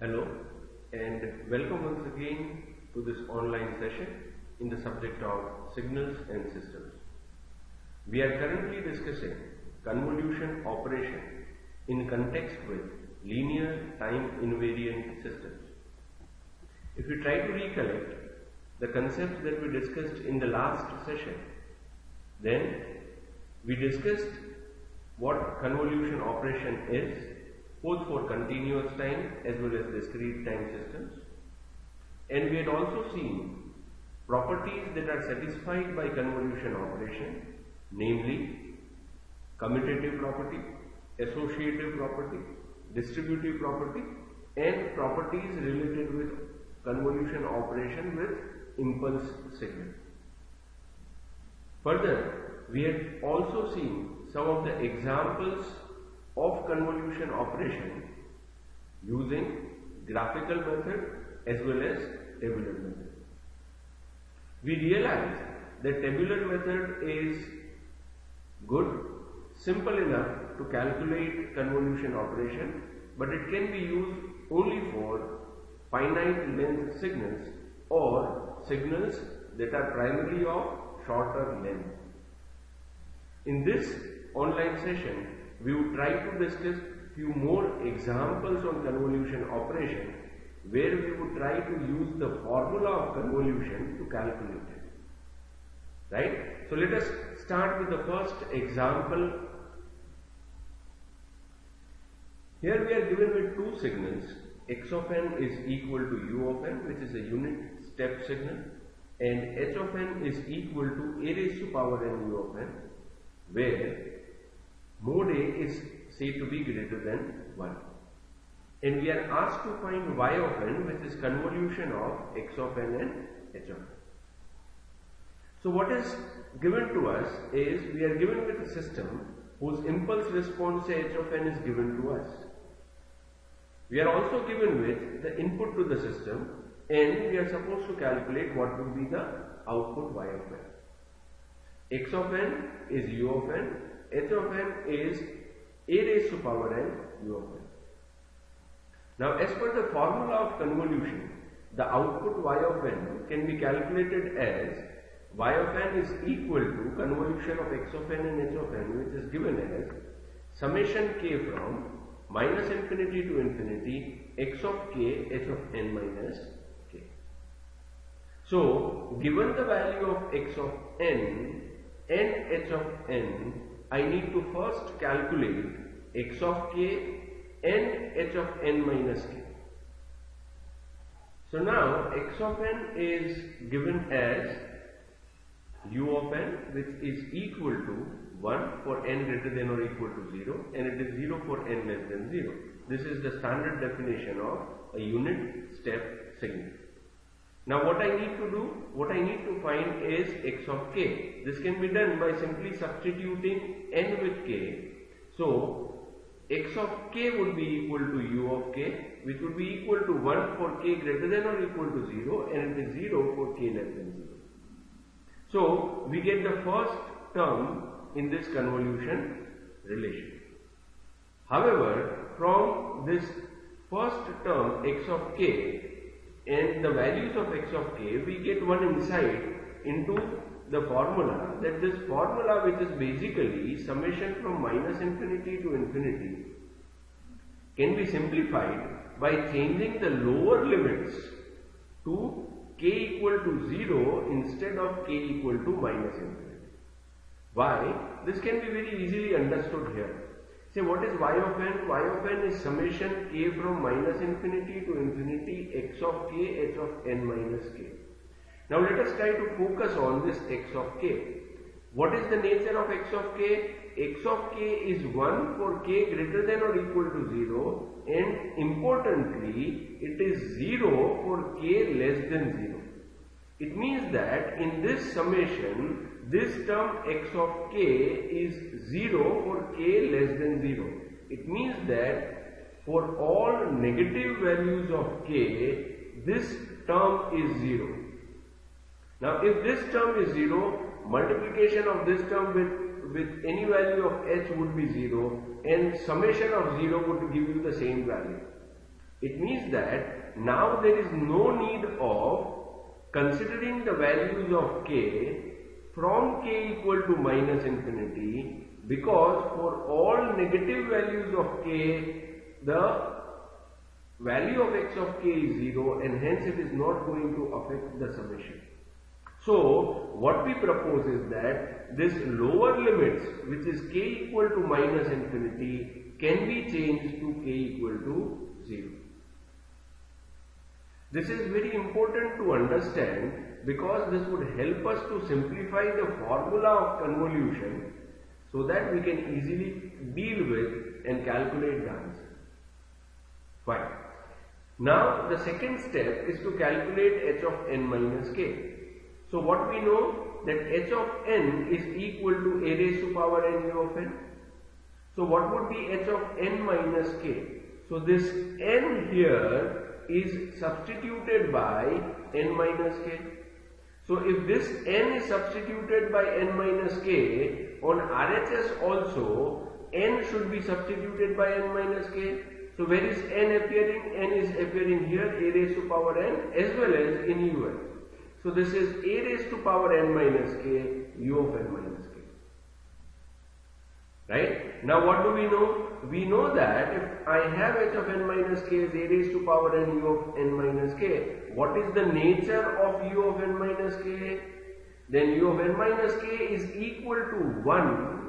Hello and welcome once again to this online session in the subject of signals and systems. We are currently discussing convolution operation in context with linear time invariant systems. If we try to recollect the concepts that we discussed in the last session, then we discussed what convolution operation is, both for continuous time as well as discrete time systems, and we had also seen properties that are satisfied by convolution operation, namely commutative property, associative property, distributive property, and properties related with convolution operation with impulse signal. Further, we had also seen some of the examples of convolution operation using graphical method as well as tabular method. We realized that tabular method is good, simple enough to calculate convolution operation, but it can be used only for finite length signals or signals that are primarily of shorter length. In this online session, we would try to discuss few more examples on convolution operation where we would try to use the formula of convolution to calculate it. Right? So let us start with the first example. Here we are given with two signals. X of n is equal to u of n, which is a unit step signal, and h of n is equal to a raised to power n u of n, where mode A is said to be greater than 1. And we are asked to find y of n, which is convolution of x of n and h of n. So what is given to us is, we are given with a system whose impulse response h of n is given to us. We are also given with the input to the system, and we are supposed to calculate what would be the output y of n. X of n is u of n, h of n is a raised to power n u of n. Now, as per the formula of convolution, the output y of n can be calculated as y of n is equal to convolution of x of n and h of n, which is given as summation k from minus infinity to infinity x of k h of n minus k. So, given the value of x of n and h of n, I need to first calculate x of k and h of n minus k. So now x of n is given as u of n, which is equal to 1 for n greater than or equal to 0, and it is 0 for n less than 0. This is the standard definition of a unit step signal. Now what I need to do, what I need to find is x of k. This can be done by simply substituting n with k. So x of k would be equal to u of k, which would be equal to 1 for k greater than or equal to 0, and it is 0 for k less than 0. So we get the first term in this convolution relation. However, from this first term x of k and the values of x of k, we get one insight into the formula, that this formula, which is basically summation from minus infinity to infinity, can be simplified by changing the lower limits to k equal to 0 instead of k equal to minus infinity. Why? This can be very easily understood here. Say, what is y of n? Y of n is summation k from minus infinity to infinity x of k h of n minus k. Now let us try to focus on this x of k. What is the nature of x of k? X of k is 1 for k greater than or equal to 0, and importantly, it is 0 for k less than 0. It means that in this summation, this term x of k is 0 for k less than 0. It means that for all negative values of k, this term is 0. Now if this term is 0, multiplication of this term with any value of h would be 0, and summation of 0 would give you the same value. It means that now there is no need of considering the values of k from k equal to minus infinity, because for all negative values of k, the value of x of k is 0 and hence it is not going to affect the summation. So what we propose is that this lower limits, which is k equal to minus infinity, can be changed to k equal to 0. This is very important to understand because this would help us to simplify the formula of convolution so that we can easily deal with and calculate the answer. Fine. Now the second step is to calculate h of n minus k. So what we know that h of n is equal to a raised to power n u of n. So what would be h of n minus k? So this n here is substituted by n minus k. So if this n is substituted by n minus k, on RHS also n should be substituted by n minus k. So where is n appearing? N is appearing here, a raised to power n as well as in un. So this is a raised to power n minus k, u of n minus k. Right? Now what do we know? We know that if I have h of n minus k as a raised to power n u of n minus k, what is the nature of u of n minus k? Then u of n minus k is equal to 1.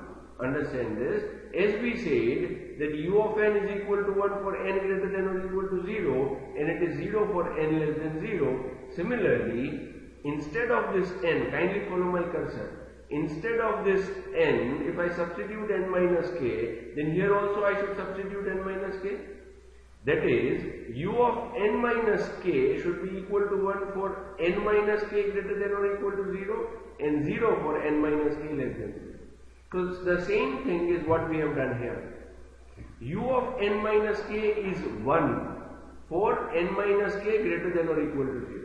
Understand this, as we said that u of n is equal to 1 for n greater than or equal to 0 and it is 0 for n less than 0. Similarly, instead of this n, kindly follow my cursor, instead of this n, if I substitute n minus k, then here also I should substitute n minus k. That is, u of n minus k should be equal to 1 for n minus k greater than or equal to 0 and 0 for n minus k less than 0. So the same thing is what we have done here. U of n minus k is 1 for n minus k greater than or equal to 0.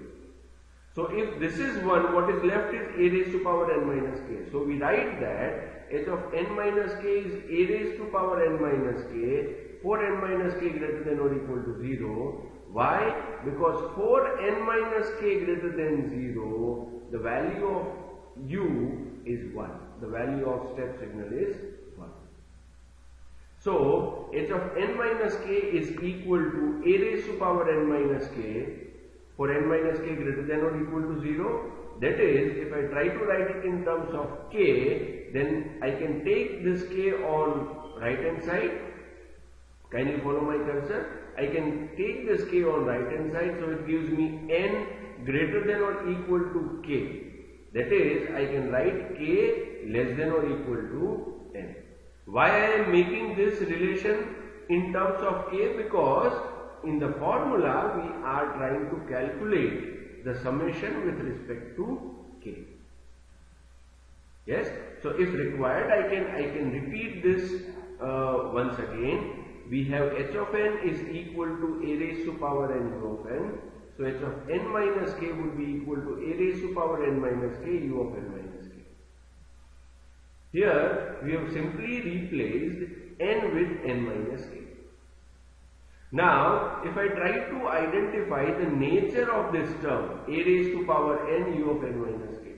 So if this is 1, what is left is a raised to power n minus k. So we write that h of n minus k is a raised to power n minus k for n minus k greater than or equal to 0. Why? Because for n minus k greater than 0, the value of u is 1. The value of step signal is 1. So h of n minus k is equal to a raised to power n minus k for n minus k greater than or equal to 0. That is, if I try to write it in terms of k, then I can take this k on right hand side. Kindly follow my cursor. I can take this k on right hand side, so it gives me n greater than or equal to k. That is, I can write k less than or equal to n. Why I am making this relation in terms of k? Because in the formula we are trying to calculate the summation with respect to k. Yes? So if required, I can repeat this once again. We have h of n is equal to a raised to power n u of n. So h of n minus k would be equal to a raised to power n minus k u of n minus k. Here we have simply replaced n with n minus k. Now if I try to identify the nature of this term a raised to power n u of n minus k,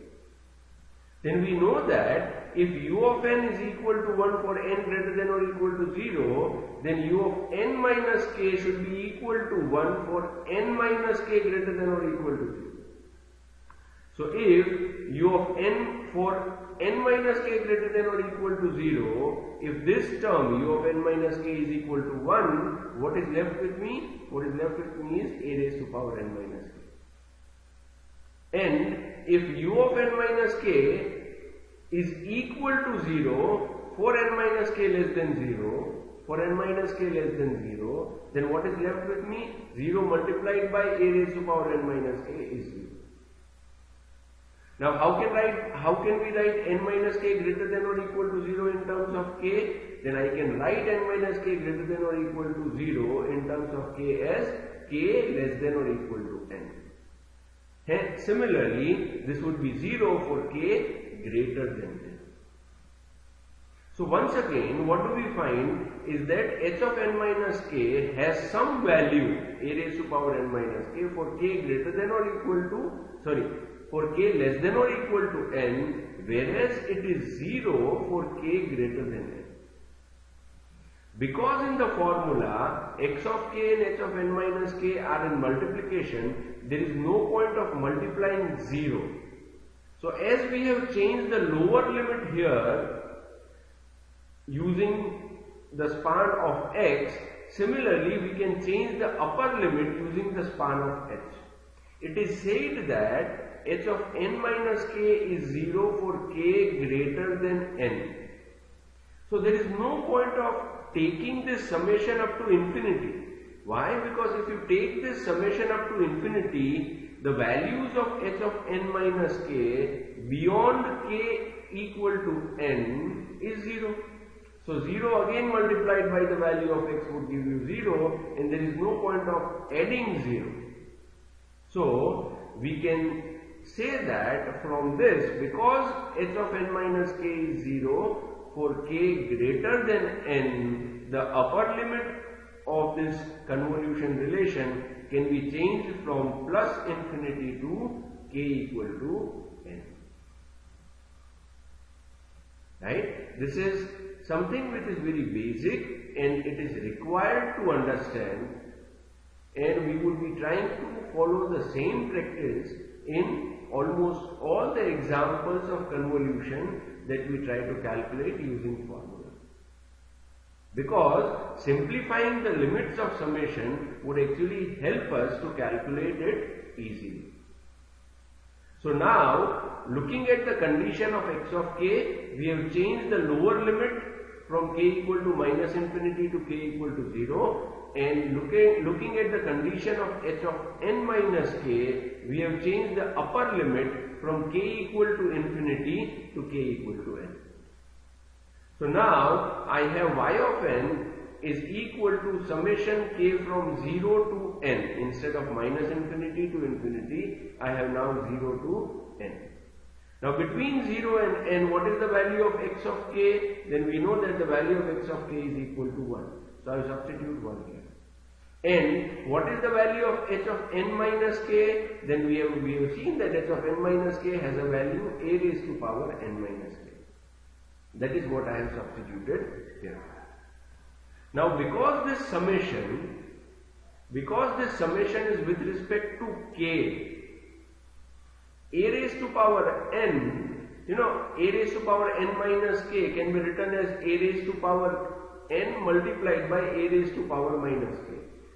then we know that if u of n is equal to 1 for n greater than or equal to 0, then u of n minus k should be equal to 1 for n minus k greater than or equal to 0. So if u of n for n minus k greater than or equal to 0, if this term u of n minus k is equal to 1, what is left with me? What is left with me is a raised to power n minus k. And if u of n minus k is equal to 0 for n minus k less than 0, for n minus k less than 0, then what is left with me? 0 multiplied by a raised to power n minus k is 0. Now how can we write n minus k greater than or equal to 0 in terms of k? Then I can write n minus k greater than or equal to 0 in terms of k as k less than or equal to n. Hence, similarly, this would be 0 for k greater than 10. So once again, what do we find? is that h of n minus k has some value a raised to power n minus k for k greater than or equal to, for k less than or equal to n, whereas it is 0 for k greater than n. Because in the formula x of k and h of n minus k are in multiplication, there is no point of multiplying 0. So as we have changed the lower limit here using the span of x, similarly we can change the upper limit using the span of h. It is said that h of n minus k is 0 for k greater than n. So there is no point of taking this summation up to infinity. Why? Because if you take this summation up to infinity, the values of h of n minus k beyond k equal to n is 0. So 0 again multiplied by the value of x would give you 0, and there is no point of adding 0. So we can say that from this, because h of n minus k is 0 for k greater than n, the upper limit of this convolution relation can be changed from plus infinity to k equal to n. Right? This is something which is very basic and it is required to understand, and we will be trying to follow the same practice in almost all the examples of convolution that we try to calculate using formula. Because simplifying the limits of summation would actually help us to calculate it easily. So now, looking at the condition of x of k, we have changed the lower limit from k equal to minus infinity to k equal to 0, and looking at the condition of h of n minus k, we have changed the upper limit from k equal to infinity to k equal to n. So now I have y of n is equal to summation k from 0 to n. Instead of minus infinity to infinity, I have now 0 to n. Now between 0 and n, what is the value of x of k? Then we know that the value of x of k is equal to 1. So I will substitute 1 here. And what is the value of h of n minus k? Then we have seen that h of n minus k has a value a raised to power n minus k. That is what I have substituted here. Now because this summation is with respect to k, a raised to power n, a raised to power n minus k can be written as a raised to power n multiplied by a raised to power minus k.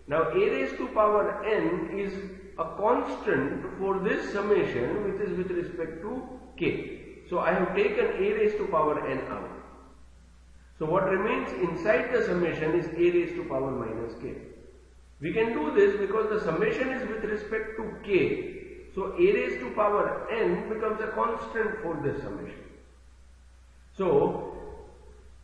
Now a raised to power n is a constant for this summation which is with respect to k. So I have taken a raised to power n out. So what remains inside the summation is a raised to power minus k. We can do this because the summation is with respect to k. So a raised to power n becomes a constant for this summation. So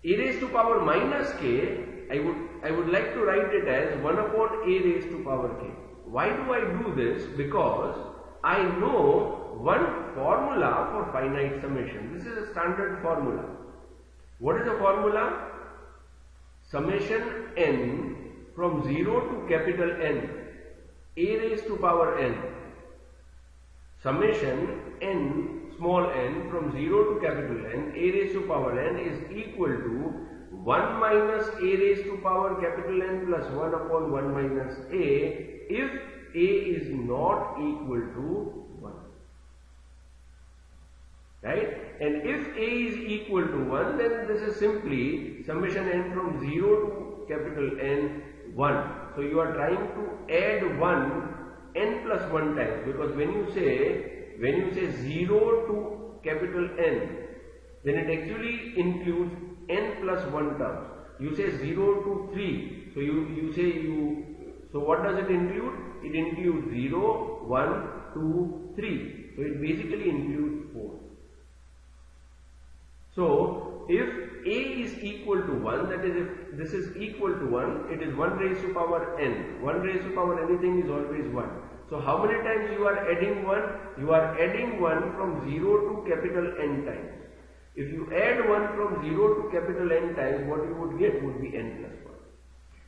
a raised to power minus k, I would like to write it as 1 upon a raised to power k. Why do I do this? Because I know one formula for finite summation. This is a standard formula. What is the formula? Summation n from 0 to capital N, a raised to power n. Summation n, small n, from 0 to capital N, a raised to power n is equal to 1 minus a raised to power capital N plus 1 upon 1 minus a, if a is not equal to 1. Right? And if a is equal to 1, then this is simply summation n from 0 to capital N 1. So you are trying to add 1 n plus 1 times, because when you say 0 to capital N, then it actually includes n plus 1 terms. You say 0 to 3. So so what does it include? It includes 0, 1, 2, 3. So it basically includes 4. So if a is equal to 1, that is if this is equal to 1, it is 1 raised to power n. 1 raised to power anything is always 1. So how many times you are adding 1? You are adding 1 from 0 to capital N times. If you add 1 from 0 to capital N times, what you would get would be n plus 1.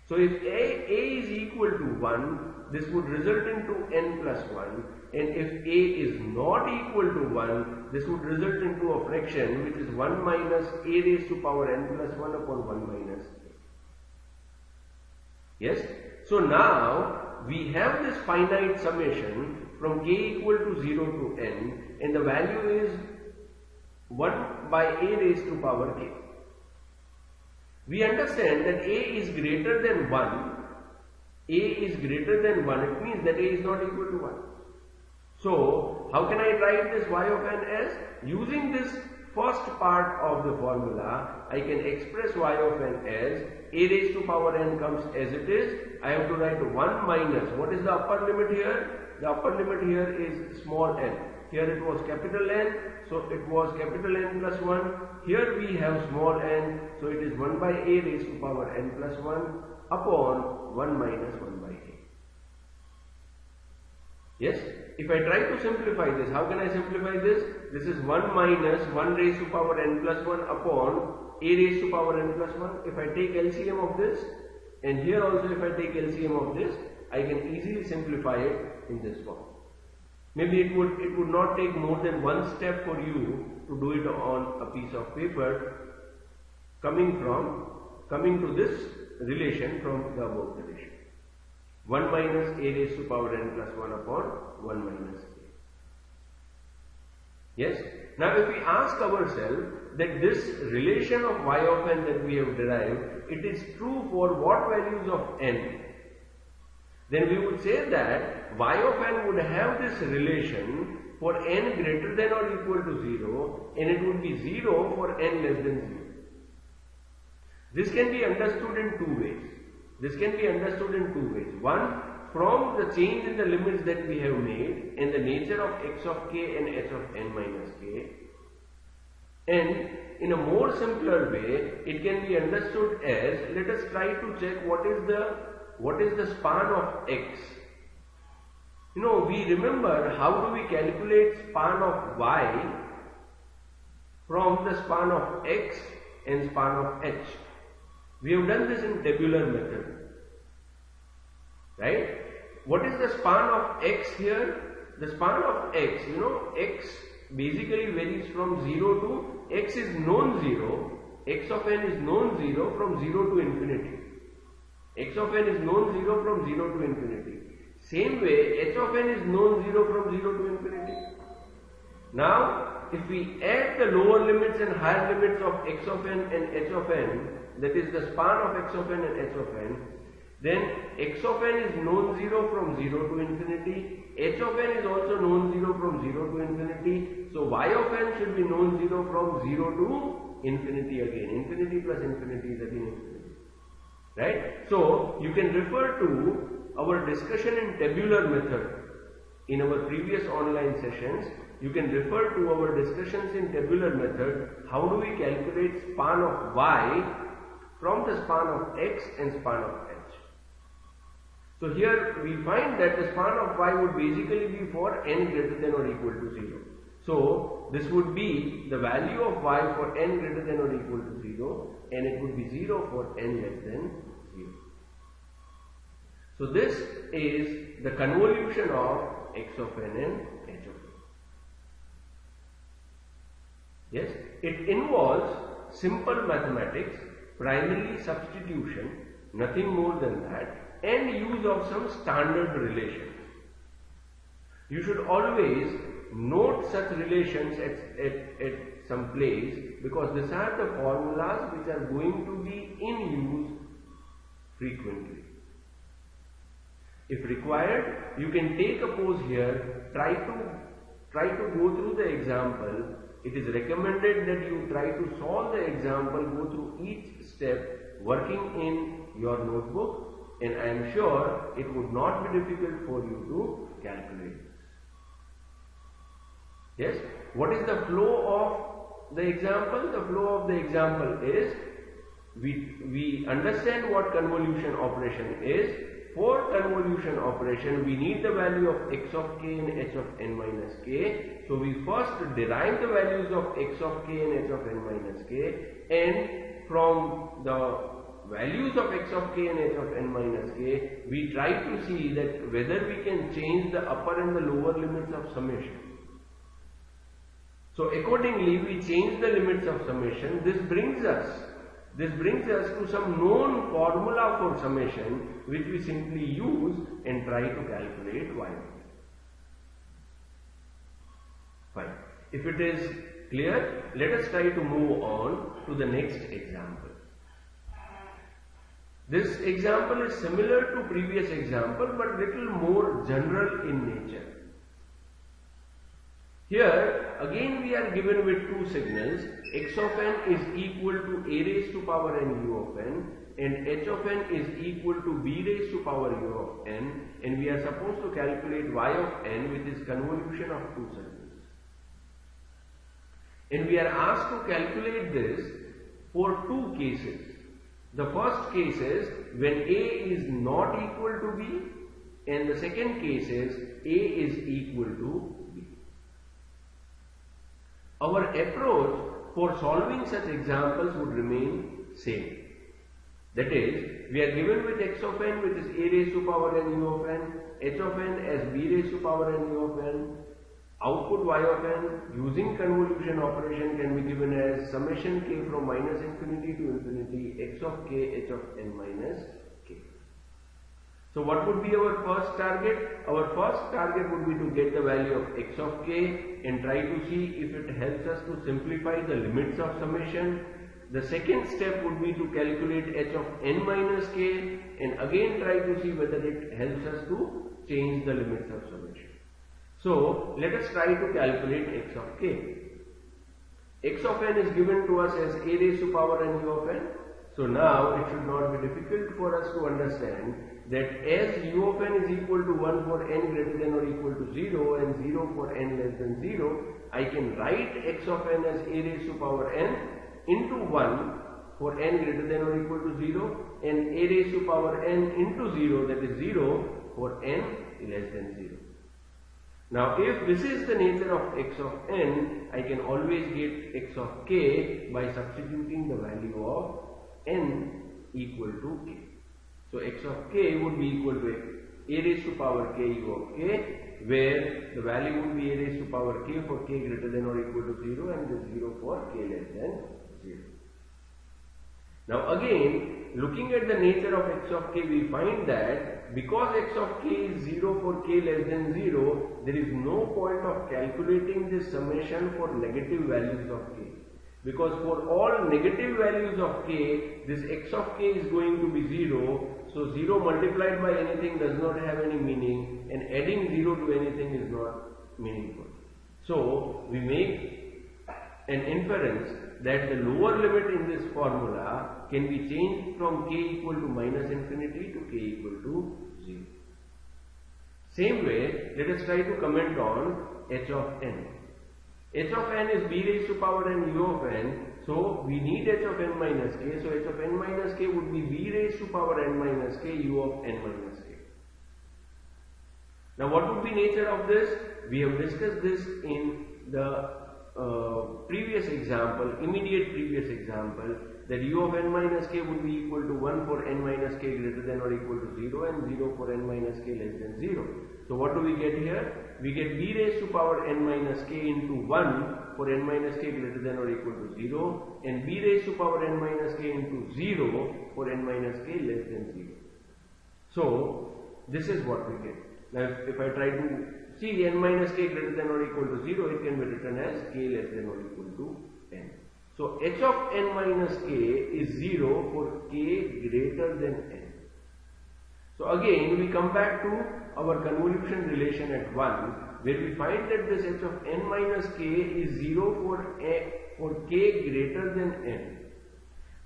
So if a is equal to 1, this would result into n plus 1, and if a is not equal to 1, this would result into a fraction which is 1 minus a raised to power n plus 1 upon 1 minus a. Yes? So now we have this finite summation from k equal to 0 to n, and the value is 1 by a raised to power k. We understand that a is greater than 1. A is greater than 1. It means that a is not equal to 1. So, how can I write this y of n as? Using this first part of the formula, I can express y of n as a raised to power n comes as it is. I have to write 1 minus. What is the upper limit here? The upper limit here is small n. Here it was capital N, so it was capital N plus 1. Here we have small n, so it is 1 by a raised to power n plus 1 upon 1 minus 1 by a. Yes? If I try to simplify this, how can I simplify this? This is 1 minus 1 raised to power n plus 1 upon a raised to power n plus 1. If I take LCM of this, and here also if I take LCM of this, I can easily simplify it in this form. Maybe it would not take more than one step for you to do it on a piece of paper coming to this relation from the above relation. 1 minus a raised to power n plus 1 upon 1 minus a. Yes? Now if we ask ourselves that this relation of y of n that we have derived, it is true for what values of n? Then we would say that y of n would have this relation for n greater than or equal to 0, and it would be 0 for n less than 0. This can be understood in two ways. One, from the change in the limits that we have made and the nature of x of k and h of n minus k. And in a more simpler way, it can be understood as, let us try to check what is the span of x. You know, we remember how do we calculate span of y from the span of x and span of h. We have done this in tabular method, right? What is the span of x here? The span of x, you know, x basically varies from 0 to, x is non-zero, x of n is non-zero from 0 to infinity. X of n is non-zero from 0 to infinity. Same way, h of n is non-zero from 0 to infinity. Now, if we add the lower limits and higher limits of x of n and h of n, that is the span of x of n and h of n, then x of n is non-zero from 0 to infinity, h of n is also non-zero from 0 to infinity, so y of n should be non-zero from 0 to infinity again. Infinity plus infinity is again infinity. Right? So, you can refer to our discussion in tabular method in our previous online sessions. You can refer to our discussions in tabular method. How do we calculate span of y from the span of x and span of h? So here we find that the span of y would basically be for n greater than or equal to 0. So this would be the value of y for n greater than or equal to 0, and it would be 0 for n less than 0. So this is the convolution of x of n and h of n. Yes, it involves simple mathematics, primarily substitution, nothing more than that, and use of some standard relations. You should always note such relations at some place, because these are the formulas which are going to be in use frequently. If required, you can take a pause here, try to go through the example. It is recommended that you try to solve the example, go through each step, working in your notebook, and I am sure it would not be difficult for you to calculate this. Yes? What is the flow of the example? The flow of the example is, we understand what convolution operation is. for convolution operation we need the value of x of k and h of n minus k. So we first derive the values of x of k and h of n minus k, and from the values of x of k and h of n minus k we try to see that whether we can change the upper and the lower limits of summation. So accordingly we change the limits of summation. This brings us to some known formula for summation, which we simply use and try to calculate y. Fine. If it is clear, let us try to move on to the next example. This example is similar to previous example but little more general in nature. Here again we are given with two signals. X of n is equal to a raised to power n u of n, and h of n is equal to b raised to power u of n, and we are supposed to calculate y of n, which is convolution of two circles. And we are asked to calculate this for two cases. The first case is when a is not equal to b, and the second case is a is equal to b. Our approach for solving such examples would remain same. That is, we are given with x of n, which is a raised to power n u of n, h of n as b raised to power n u of n. Output y of n using convolution operation can be given as summation k from minus infinity to infinity x of k h of n minus k. So what would be our first target? Our first target would be to get the value of x of k and try to see if it helps us to simplify the limits of summation. The second step would be to calculate h of n minus k and again try to see whether it helps us to change the limits of summation. So let us try to calculate x of k. X of n is given to us as a raised to power n u of n. So now it should not be difficult for us to understand that as u of n is equal to 1 for n greater than or equal to 0 and 0 for n less than 0, I can write x of n as a raised to power n into 1 for n greater than or equal to 0 and a raised to power n into 0, that is 0 for n less than 0. Now if this is the nature of x of n, I can always get x of k by substituting the value of n equal to k. So x of k would be equal to a raised to power k u of k, where the value would be a raised to power k for k greater than or equal to 0 and this 0 for k less than 0. Now again, looking at the nature of x of k, we find that because x of k is 0 for k less than 0, there is no point of calculating this summation for negative values of k. Because for all negative values of k, this x of k is going to be 0. So 0 multiplied by anything does not have any meaning, and adding 0 to anything is not meaningful. So we make an inference that the lower limit in this formula can be changed from k equal to minus infinity to k equal to 0. Same way, let us try to comment on h of n. H of n is b raised to power n u of n, so we need h of n minus k, so h of n minus k would be b raised to power n minus k u of n minus k. Now what would be nature of this? We have discussed this in the previous example, immediate previous example, that u of n minus k would be equal to 1 for n minus k greater than or equal to 0 and 0 for n minus k less than 0. So what do we get here? We get b raised to power n minus k into 1 for n minus k greater than or equal to 0 and b raised to power n minus k into 0 for n minus k less than 0. So this is what we get. Now if I try to see n minus k greater than or equal to 0, it can be written as k less than or equal to n. So h of n minus k is 0 for k greater than n. So again we come back to our convolution relation at 1, where we find that this h of n minus k is 0 for k greater than n.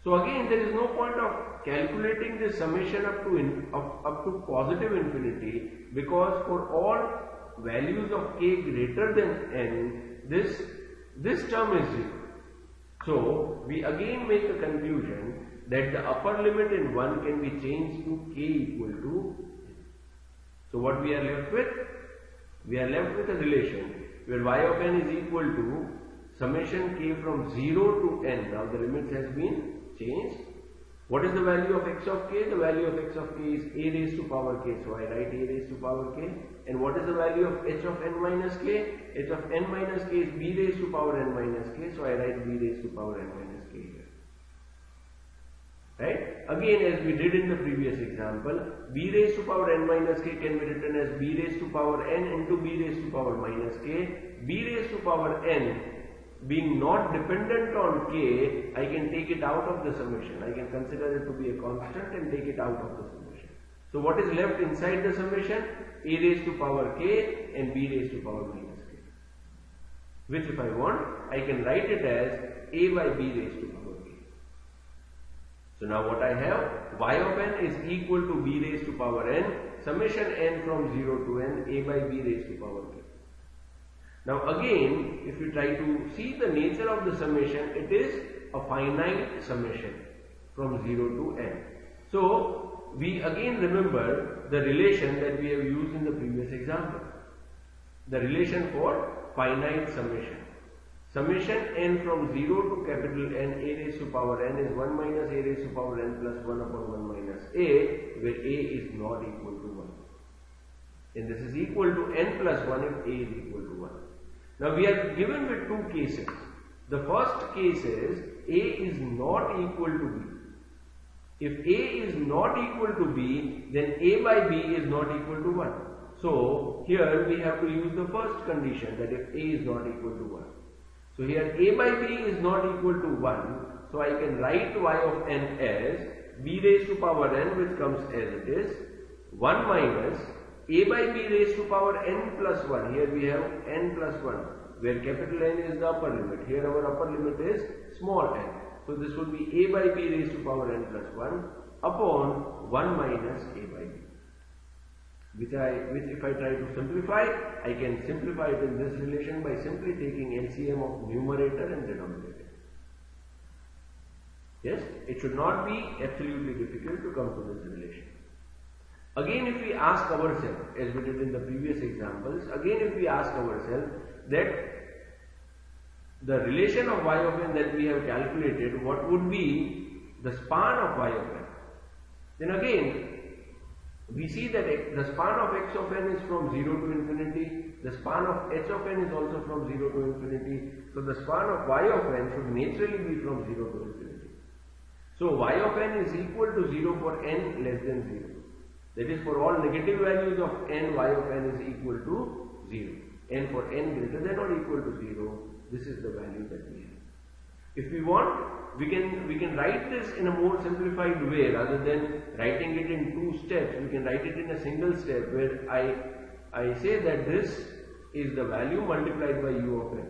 So again there is no point of calculating this summation up to positive infinity, because for all values of k greater than n, this term is 0. So we again make a conclusion that the upper limit in 1 can be changed to k equal to So what we are left with? We are left with a relation where y of n is equal to summation k from 0 to n. Now the limit has been changed. What is the value of x of k? The value of x of k is a raised to power k. So I write a raised to power k. And what is the value of h of n minus k? h of n minus k is b raised to power n minus k. So I write b raised to power n minus k here. Right? Again, as we did in the previous example, b raised to power n minus k can be written as b raised to power n into b raised to power minus k. b raised to power n being not dependent on k, I can take it out of the summation. I can consider it to be a constant and take it out of the summation. So what is left inside the summation? A raised to power k and b raised to power minus k. Which if I want, I can write it as a by b raised to power k. So now what I have, y of n is equal to b raised to power n, summation n from 0 to n, a by b raised to power k. Now again, if you try to see the nature of the summation, it is a finite summation from 0 to n. So we again remember the relation that we have used in the previous example. The relation for finite summation. Summation n from 0 to capital N a raised to power n is 1 minus a raised to power n plus 1 upon 1 minus a, where a is not equal to 1. And this is equal to n plus 1 if a is equal to 1. Now we are given with two cases. The first case is a is not equal to b. If a is not equal to b, then a by b is not equal to 1. So here we have to use the first condition, that if a is not equal to 1. So here a by b is not equal to 1. So I can write y of n as b raised to power n, which comes as it is, 1 minus a by b raised to power n plus 1. Here we have n plus 1, where capital N is the upper limit. Here our upper limit is small n. So this would be a by b raised to power n plus 1 upon 1 minus a by b. Which if I try to simplify, I can simplify it in this relation by simply taking LCM of numerator and denominator. Yes, it should not be absolutely difficult to come to this relation. Again, if we ask ourselves, as we did in the previous examples, again if we ask ourselves that the relation of y of n that we have calculated, what would be the span of y of n? Then again, we see that the span of x of n is from 0 to infinity, the span of h of n is also from 0 to infinity, so the span of y of n should naturally be from 0 to infinity. So y of n is equal to 0 for n less than 0. That is, for all negative values of n, y of n is equal to 0. And for n greater than or equal to 0, this is the value that we have. If we want, we can write this in a more simplified way rather than writing it in two steps. We can write it in a single step where I say that this is the value multiplied by u of n.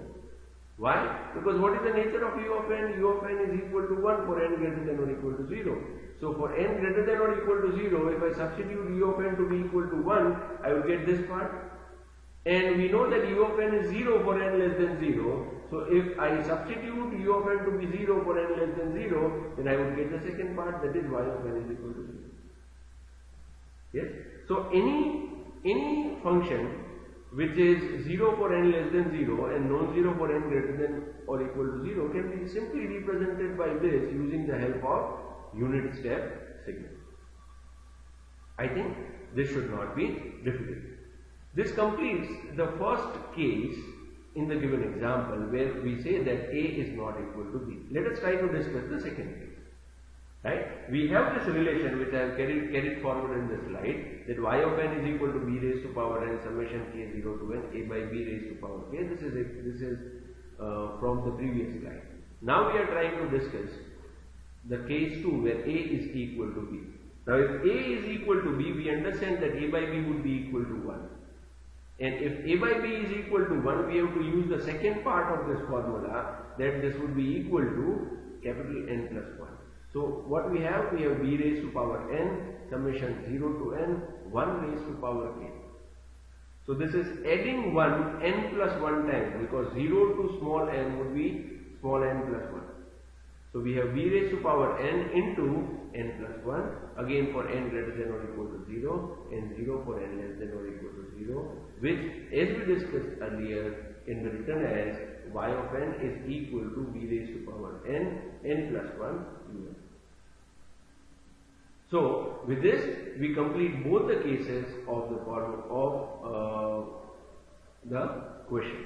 Why? Because what is the nature of u of n? U of n is equal to 1 for n greater than or equal to 0. So for n greater than or equal to 0, if I substitute u of n to be equal to 1, I will get this part. And we know that u of n is 0 for n less than 0. So if I substitute u of n to be 0 for n less than 0, then I would get the second part, that is y of n is equal to 0. Yes? So any function which is 0 for n less than 0 and non-zero for n greater than or equal to 0 can be simply represented by this using the help of unit step signal. I think this should not be difficult. This completes the first case in the given example where we say that a is not equal to b. Let us try to discuss the second case. Right? We have this relation which I have carried forward in this slide, that y of n is equal to b raised to power n summation k 0 to n a by b raised to power k. This is from the previous slide. Now we are trying to discuss the case 2 where a is equal to b. Now if a is equal to b, we understand that a by b would be equal to 1. And if a by b is equal to 1, we have to use the second part of this formula, that this would be equal to capital N plus 1. So what we have b raised to power n summation 0 to n 1 raised to power k. So this is adding 1 n plus 1 times, because 0 to small n would be small n plus 1. So we have b raised to power n into n plus 1, again for n greater than or equal to 0 and 0 for n less than or equal to 0, which as we discussed earlier can be written as y of n is equal to b raised to power n plus 1 un. So with this we complete both the cases of the question.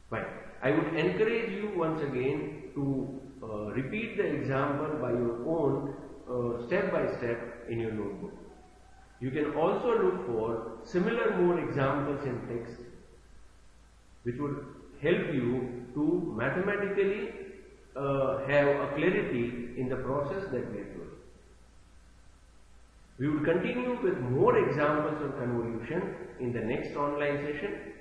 Fine. I would encourage you once again to repeat the example by your own step by step in your notebook. You can also look for similar more examples in text which would help you to mathematically have a clarity in the process that we are doing. We will continue with more examples of convolution in the next online session.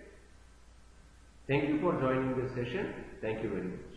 Thank you for joining this session. Thank you very much.